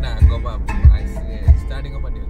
Nah, go back. I see. Starting over there.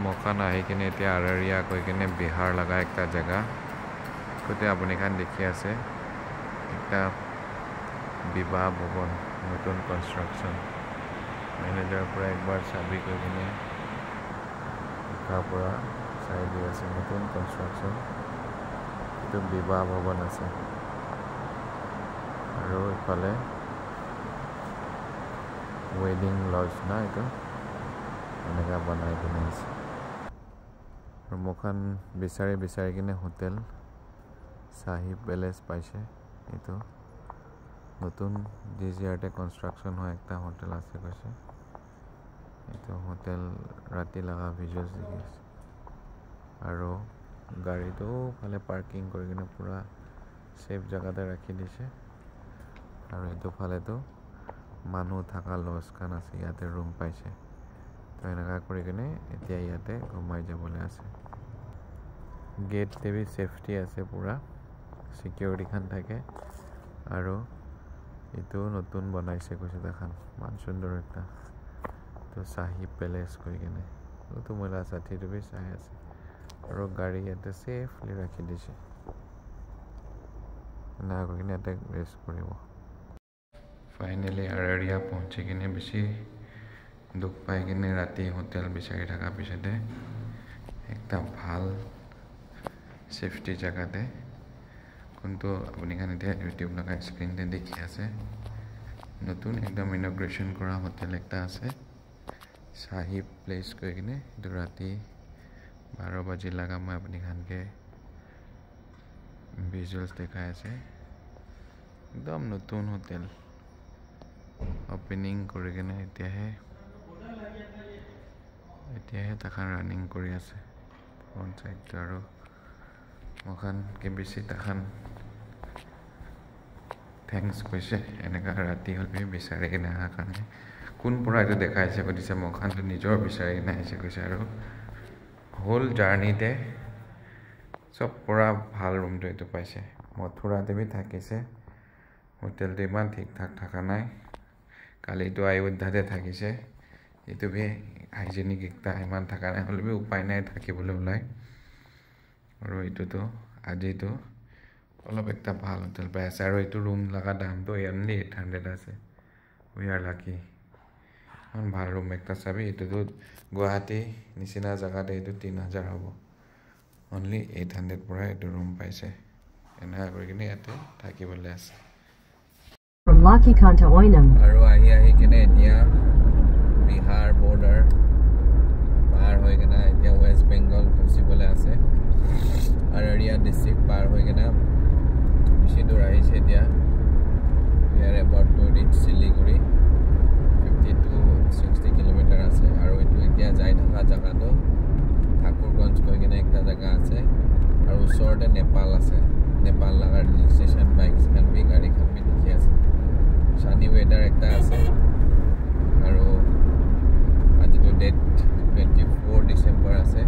Mokan ahi kene etia Araria koi kene Bihar laga ekta jaga kote apuni khan dekhi ase ekta Bibah Bhavan notun construction manager pura ekbar sabi koi kene ka pura sai di ase notun construction etu Bibah Bhavan ase aro ephale wedding lodge na etu enaka banai kene ase Mokan bisari kene hotel Sahib Palace paise etu notun DGRT construction hoy ekta hotel ase koise etu hotel rati laga visuals dekhi ase aro gari to phale parking kori kene pura safe jaga te rakhi dise aro etu phale to manu thaka lodge khan ase yate room paise to enaka kori kene etia yate gumai jabole ase gate te bi safety ase pura security khan thake aro etu notun banaise koise takhan man sundor ekta to Sahib Palace koi kene to mola sathi to bi sai ase aro gari yate safely rakhi dise na koi kene ate rest koribo finally Araria pahunchi kene beshi duk pai kene rati hotel bisari thaka pisate ekta bhal safety jaga te kuntu apuni khan etia YouTube laga screen te dekhi ase নতুন একদম ইনগ্রেশন করা hotel একটা আছে Sahib place কৈ কিনে এটো ৰাতি 12 বাজি লাগা মই আপুনি খানকে ভিজুয়ালস দেখাই আছে একদম নতুন হোটেল ওপেনিং কৰি কিনে এতিয়াহে তাখান ৰানিং কৰি আছে ফ্ৰন্ট সাইড আৰু মখান কে বেছি তাখান থ্যাঙ্কস কৈছে এনেকা ৰাতি হলবে বিচাৰে কিনে আহা কাৰণে কোন পৰা এটা দেখাইছে কৈছে মখান তো নিজৰ বিচাৰে কিনে আহিছে কৈছে আৰু হোল জাৰ্নিতে সব পৰা ভাল ৰুমটো এটো পাইছে মথুৰাতে বি থাকিছে হোটেলটো ইমান ঠিক ঠাক থাকা নাই কালিটো আয়োধ্যাতে থাকিছে এটো বি হাইজেনিক একটা ইমান থাকা নাই হলবে উপায় নাই থাকিবলৈ ওলাই আৰু এটোটো আজিটো অলপ একটা ভাল হোটেল পাই আছে আৰু এটো ৰুম লাগা দামটো only 800 আছে we are lucky অন ভাল ৰুম একটা চাবি এটোটো গুৱাহাটী নিচিনা জাগাতে এটো 3000 হ'ব only 800 পৰা এটো ৰুম পাইছে এনা কৰি কিনে ইয়াতে থাকিবলৈ আছে from Lucky Kanta Oinam আৰু আহি কিনে এতিয়া বিহাৰ বৰ্ডাৰ পাৰ হৈ কিনে এতিয়া ওয়েস্ট বেংগল পৌঁছিবলৈ আছে আৰৰিয়া ডিস্ট্ৰিক্ট পাৰ হৈ কিনে বেছি দূৰ আহিছে এতিয়া we are about to reach Siliguri 50 to 60 kilometre আছে আৰু এটো এতিয়া যাই থকা জাগাটো ঠাকুৰগঞ্জ কৈ কিনে একটা জাগা আছে আৰু ওচৰতে নেপাল আছে নেপাল লাগা ৰেজিষ্ট্ৰেচন বাইকস খান বি গাড়ী খান বি দেখি আছে সানি ওয়েদাৰ একটা আছে আৰু আজিটো ডেট 24 ডিসেম্বৰ আছে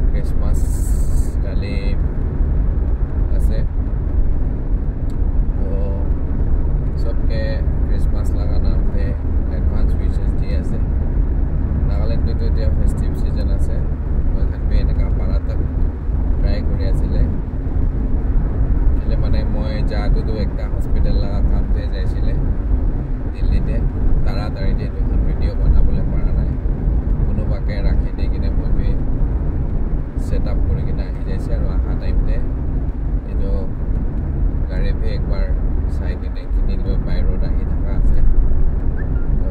ক্রিসমাস কালি আছে তো सबके क्रिसमस लगा नाम पे एडवांस विशेस दी আছে নাগালেণ্ড তো এতিয়া ফেস্টিভ সিজন আছে মই খান বি এনেকা পাৰা তক ট্ৰাই কৰি আছিলে এলে মানে মই যাটো একটা হসপিটাল লাগা কামতে যাইছিলে দিল্লীতে তাড়াতাড়ি দুখন ভিডিও বনাবলৈ পাৰা নাই কোনোবাকে ৰাখি দি কিনে মই বি সেটআপ কৰি কিনে আহি যাইছে আৰু আহা টাইমতে এটো গাড়ী ভি একবাৰ চাই কিনে কিনি লৈ বাইৰত আহি থকা আছে তো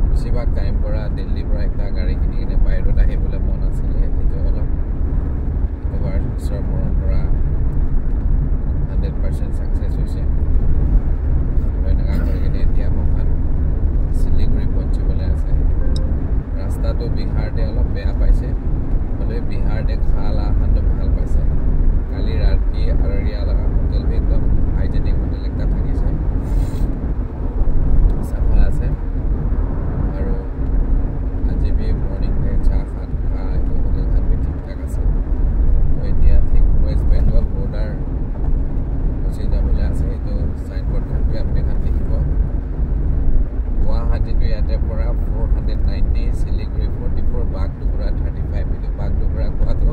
বেছিভাগ টাইম পৰা দিল্লীৰ পৰা একটা গাড়ী কিনি কিনে বাইৰত আহিবলৈ মন আছিলে এটো অলপ এবাৰ ঈশ্বৰ মৰণ পৰা 100% সাকসেস হৈছে এনেকা কৰি কিনে এতিয়া মখান শিলিগুৰি পৌঁছিবলৈ আছে ৰাস্তাটো বিহাৰতে অলপ বেয়া পাইছে হলে বিহাৰতে খালা খানটো ভাল পাইছে কালি ৰাতি আৰৰিয়া লগা হোটেল বি একদম হাইজেনিক হোটেল একটা থাকিছে সাফা আছে আৰু আজি বি মৰ্নিং তে চাহ খান খাই হোটেল খান বি ঠিক ঠাক আছে তো এতিয়া ঠিক ওয়েস্ট বেংগল বৰ্ডাৰ পৌঁছি যাবলৈ আছে এইটো সাইনবোৰ্ড খান বি আপুনি খান দেখিব গুৱাহাটীটো ইয়াতে পৰা 490 শিলিগুৰি 44 বাগডোগৰা 35 এইটো বাগডোগৰা কোৱাটো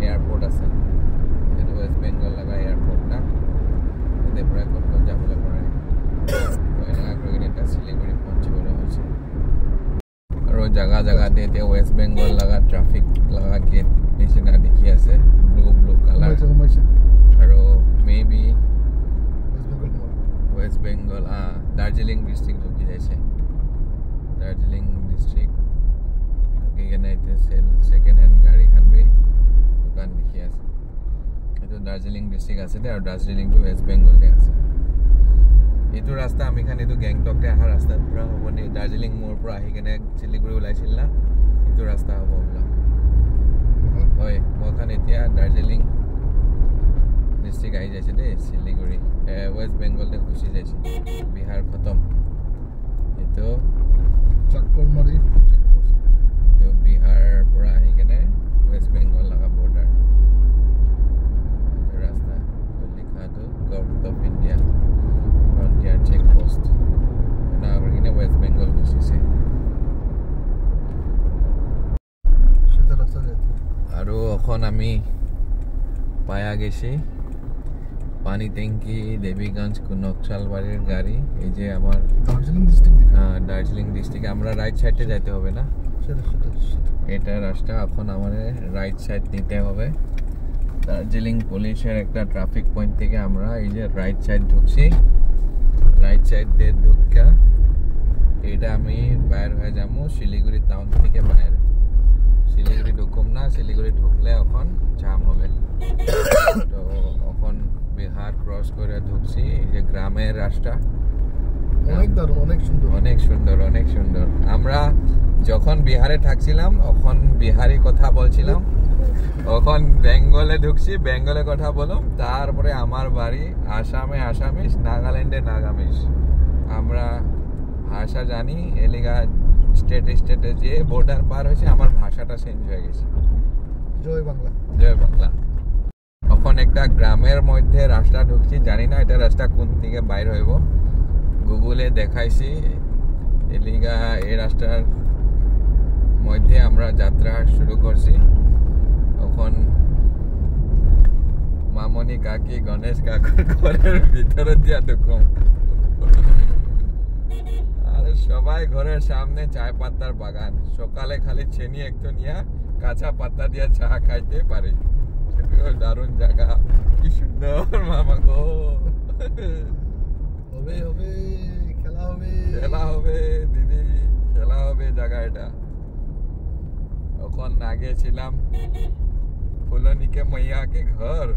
এয়াৰপোৰ্ট আছে এইটো ওয়েস্ট বেংগল লগা এয়াৰপোৰ্ট না এতে পৰা ক'ত যাবলৈ পাৰে তো এনেকা কৰি কিনে এটা শিলিগুৰি পৌঁছিবলৈ হৈছে আৰু জাগাতে এতিয়া ওয়েস্ট বেংগল লগা ট্ৰাফিক লগা গেট নিচিনা দেখি আছে ব্লু কালাৰ আৰু maybe West Bengal Darjeeling district ঢুকি যাইছে দাৰ্জিলিং ডিস্ট্রিক্ট ঢুকি কিনে এতিয়া সেকেন্ড হ্যান্ড গাড়ী খান বি দোকান দেখি আছে এইটো দাৰ্জিলিং ডিস্ট্ৰিক্ট আছে আৰু দাৰ্জিলিং টু ওয়েস্ট বেংগলতে আছে এইটো ৰাস্তা আমি খান এইটো গেংটকতে আহা ৰাস্তা পুৰা হ'ব নি দাৰ্জিলিং মোৰ পৰা আহি কিনে শিলিগুৰি ওলাইছিল না এইটো ৰাস্তা হ'ব বোলা হয় মই খান এতিয়া দাৰ্জিলিং ডিস্ট্ৰিক্ট আহি যাইছে দে শিলিগুৰি ওয়েস্ট বেংগলতে গুচি যাইছে বিহাৰ খতম এইটো চাকৰমাৰী এইটো বিহাৰ পৰা আহি কিনে ওয়েস্ট বেংগল লগা বৰ্ডাৰ ৰাস্তা লিখাটো government of India frontier check post না কৰি কিনে ওয়েস্ট বেংগল গুচিছে সেটা ৰাস্তা যাইতে আৰু এখন আমি পায়া গেছি পানি ট্যাঙ্কি দেবীগঞ্জ নকশালবাড়ির গাড়ি এই যে আমার দার্জিলিং ডিস্ট্রিক্ট দার্জিলিং ডিস্ট্রিক্ট আমরা রাইট সাইডে যাইতে হবে না সেটা এটা রাস্তা এখন আমাদের রাইট সাইড নিতে হবে দার্জিলিং পুলিশের একটা ট্রাফিক পয়েন্ট থেকে আমরা এই যে রাইট সাইড ঢুকছি রাইট সাইড দিয়ে ঢুকা এটা আমি বাইর হয়ে যাবো শিলিগুড়ি টাউন থেকে বাইরে শিলিগুড়ি ঢুকুম না শিলিগুড়ি ঢুকলে এখন জাম হবে তো এখন বিহার ক্রস করে ঢুকছি এই যে গ্রামের রাস্তা অনেক দারুণ অনেক সুন্দর অনেক সুন্দর অনেক সুন্দর আমরা যখন বিহারে থাকছিলাম তখন বিহারি কথা বলছিলাম এখন বেঙ্গলে ঢুকছি বেঙ্গলে কথা বললাম তারপরে আমার বাড়ি আসামে আসামিস নাগাল্যান্ডে নাগামিস আমরা ভাষা জানি এলিগা স্টেটে স্টেটে যে বর্ডার পার হয়েছে আমার ভাষাটা চেঞ্জ হয়ে গেছে জয় বাংলা জয় বাংলা এখন একটা গ্রামের মধ্যে রাস্তা ঢুকছি জানি না এটা রাস্তা কোন দিকে বাইর হইব গুগলে দেখাইছি এলিগা এই রাস্তার মধ্যে আমরা যাত্রা শুরু করছি এখন মামনি কাকি গণেশ কাকুর ঘরের ভিতরে দিয়া ঢুকুম আর সবাই ঘরের সামনে চায় পাতার বাগান সকালে খালি চেনি একটু নিয়ে কাঁচা পাতা দিয়ে চা খাইতে পারি দারুণ জায়গা কি সুন্দর মামা গো হবে হবে খেলা হবে খেলা হবে দিদি খেলা হবে জায়গা এটা এখন আগে ছিলাম फूलोनी के मैया के घर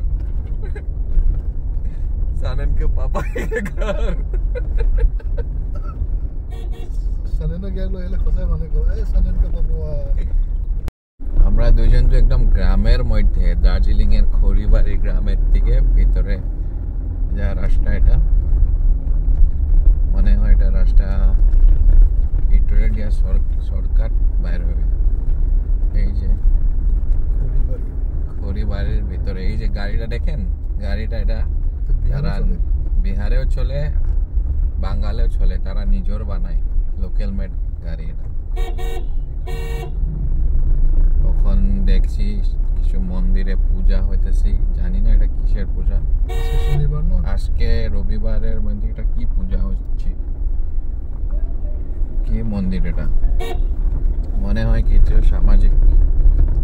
सानन के पापा के घर সানেন গেল এলে খোসাই মানে গো এই সানেন কে বাবা আমরা দুজন তো একদম গ্রামের মধ্যে দার্জিলিং এর খড়িবাড়ি গ্রামের দিকে ভিতরে যা রাস্তা এটা মনে হয় এটা রাস্তা ভিতরে গিয়ে শর্টকাট বাইর হবে এই যে খড়িবাড়ির ভিতরে এই যে গাড়িটা দেখেন গাড়িটা এটা তারা বিহারেও চলে বাঙ্গালেও চলে তারা নিজের বানায় লোকাল মেড গাড়ি এটা তখন দেখছি কিছু মন্দিরে পূজা হইতেছে জানি না এটা কিসের পূজা শনিবার না আজকে রবিবারের মধ্যে এটা কি পূজা হচ্ছে কি মন্দির এটা মনে হয় কিছু সামাজিক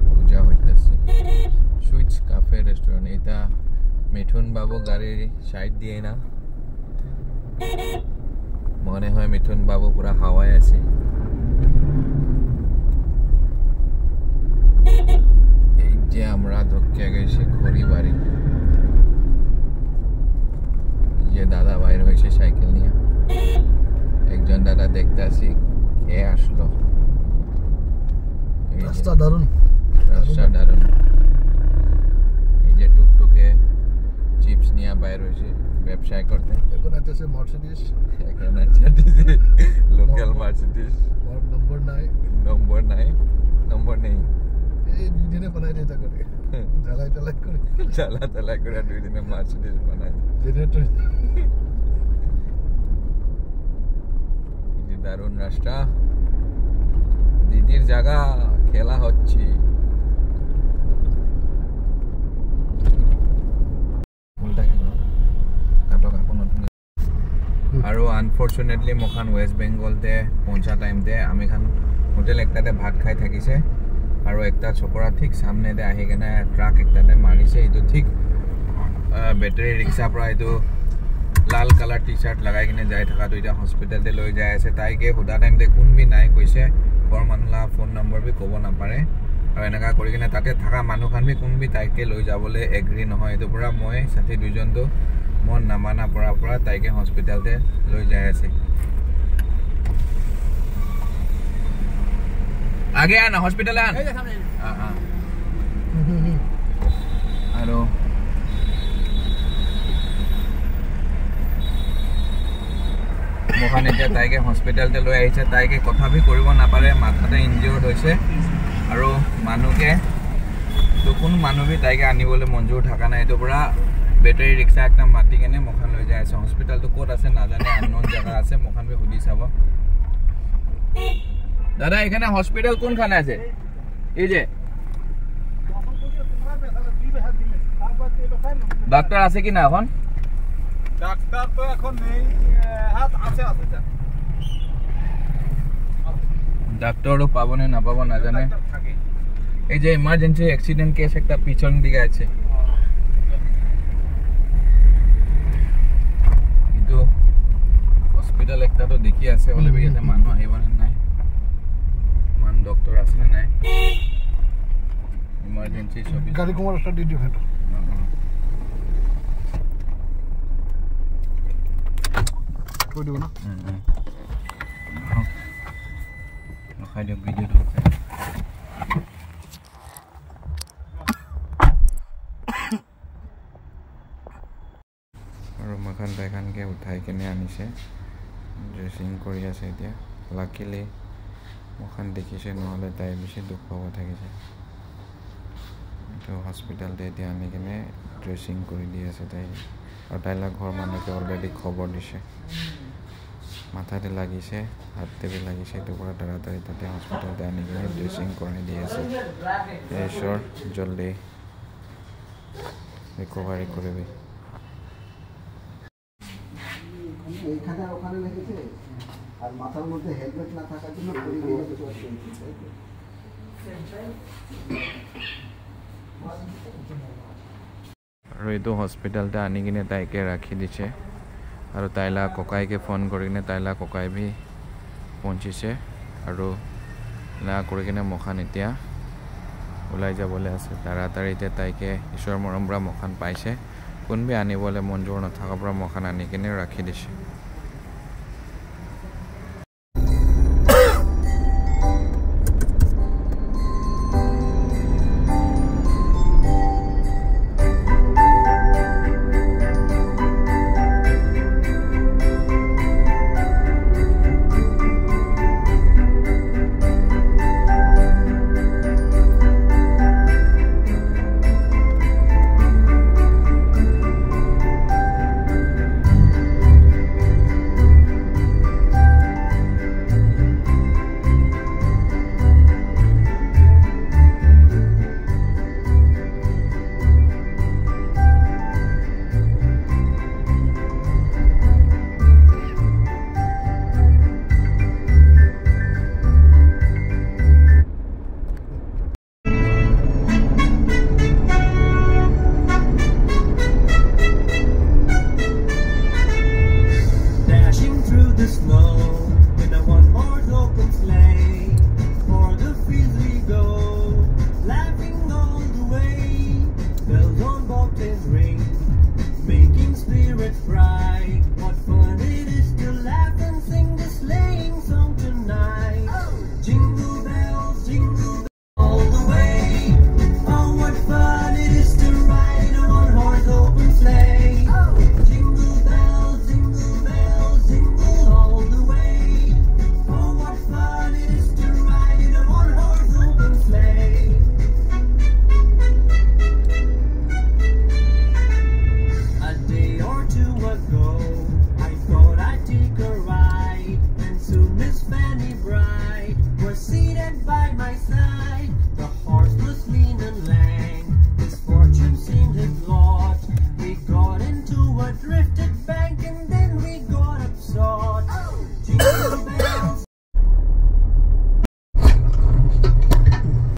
পূজা হইতেছে সুইটস কাফে রেস্টুরেন্ট এটা মিঠুন বাবু গাড়ির সাইড দিয়ে না মনে হয় মিঠুন বাবু পুরা হাওয়ায় আছে এই যে আমরা ধক্কে গেছি খড়িবাড়ি যে দাদা বাইরে হয়েছে সাইকেল নিয়ে একজন দাদা দেখতে আসি কে আসলো রাস্তা দারুণ রাস্তা দারুণ এই যে টুকটুকে চিপস নিয়ে বাইরে হয়েছে ব্যবসায় করতে এখন আছে মার্সিডিজ এখানে আছে লোকাল মার্সিডিজ নম্বর নেই এই দুই দিনে বানাই দিয়ে করে জ্বালাই টালাই করে দুই দিনে মার্সিডিজ বানায় জেনারেটর এই দারুণ রাস্তা দিদির জায়গা খেলা হচ্ছে আৰু আনফৰ্চুনেটলি মখান ৱেষ্ট বেংগলতে পৌঁছা টাইমতে আমি খান হোটেল একটাতে ভাত খাই থাকিছে আৰু একটা চকৰা ঠিক সামনেতে আহি কেনে ট্ৰাক একটাতে মাৰিছে এইটো ঠিক বেটাৰী ৰিক্সাৰ পৰা এইটো লাল কালাৰ টি চাৰ্ট লগাই কিনে যাই থকাটো এতিয়া হস্পিটেলতে লৈ যাই আছে তাইকে সোধা টাইমতে কোনবি নাই কৈছে ঘৰ মানুহলা ফোন নম্বৰ বি ক'ব নাপাৰে আৰু এনেকুৱা কৰি কিনে তাতে থকা মানুহখান বি কোনবি তাইকে লৈ যাবলৈ এগ্ৰি নহয় এইটো পৰা মই সাথী দুজনটো মন নামানা পৰা তাইকে হস্পিটেলতে লৈ যাই আছে আগে আন হস্পিটেল আন আৰু মোখান এতিয়া তাইকে হস্পিটেলতে লৈ আহিছে তাইকে কথা বি কৰিব নাপাৰে মাথাতে ইনজিউৰ্ড হৈছে আৰু মানুহকে তো কোনো মানুহ বি তাইকে আনিবলৈ মঞ্জুৰ থকা নাই এইটো পৰা বেটাৰী ৰিক্সা একটা মাতি কেনে মোখান লৈ যাই আছে হস্পিটেলটো ক'ত আছে নাজানে আননোন জায়গা আছে মোখান বি সুধি চাব দাদা এখানে হস্পিটেল কোনখানে আছে এই যে ডাক্তার আছে কি না এখন ডাক্তার তো এখন নেই হাত আছে আছে ডাক্তারও পাবো না না পাবো না জানে এই যে ইমার্জেন্সি অ্যাক্সিডেন্ট কেস একটা পিছন দিকে আছে কিন্তু হস্পিটাল একটাতো দেখি আছে বলে ইয়াতে মানুহ আহিব নাই মান ডক্টৰ আছে নাই ইমাৰ্জেন্সি সবই গাড়ি কুমাৰ একটা ডিডি ফেটো কই দিব না খাই দিও ভিডিওটো আৰু মাখান বাইখানকে উঠাই কেনে আনিছে ড্ৰেছিং কৰি আছে এতিয়া লাকিলি মাখান দেখিছে নহ'লে তাই বেছি দুখ পাব থাকিছে তো হস্পিটালতে এতিয়া আনি কেনে ড্ৰেছিং কৰি দি আছে তাই আৰু তাইলা ঘৰ মানুহকে অলৰেডি খবৰ দিছে মাথাতে লাগিছে হাততে বি লাগিছে এইটো পৰা তাড়াতাড়ি তাতে হস্পিটালতে আনি কেনে ড্ৰেছিং কৰাই দি আছে ঈশ্বৰ জলদি ৰিকভাৰি কৰবে এইখানে ওখানে লেগেছে আৰ মাথাৰ মধ্যে হেলমেট না থাকাৰ জন্য পড়ে গিয়েছে আৰু এইটো হস্পিটালতে আনি কিনে তাইকে ৰাখি দিছে আৰু তাইলা ককাইকে ফোন কৰি কিনে তাইলা ককাই ভি পਹੁঁচিছে আৰু না কৰি কিনে মখান এতিয়া ওলাই যাবলৈ আছে তাড়াতাড়ি এতিয়া তাইকে ঈশ্বৰ মৰম পৰা মখান পাইছে কোনবি আনিবলৈ মন জোৰ নথকাৰ পৰা মখান আনি কিনে ৰাখি দিছে Drifted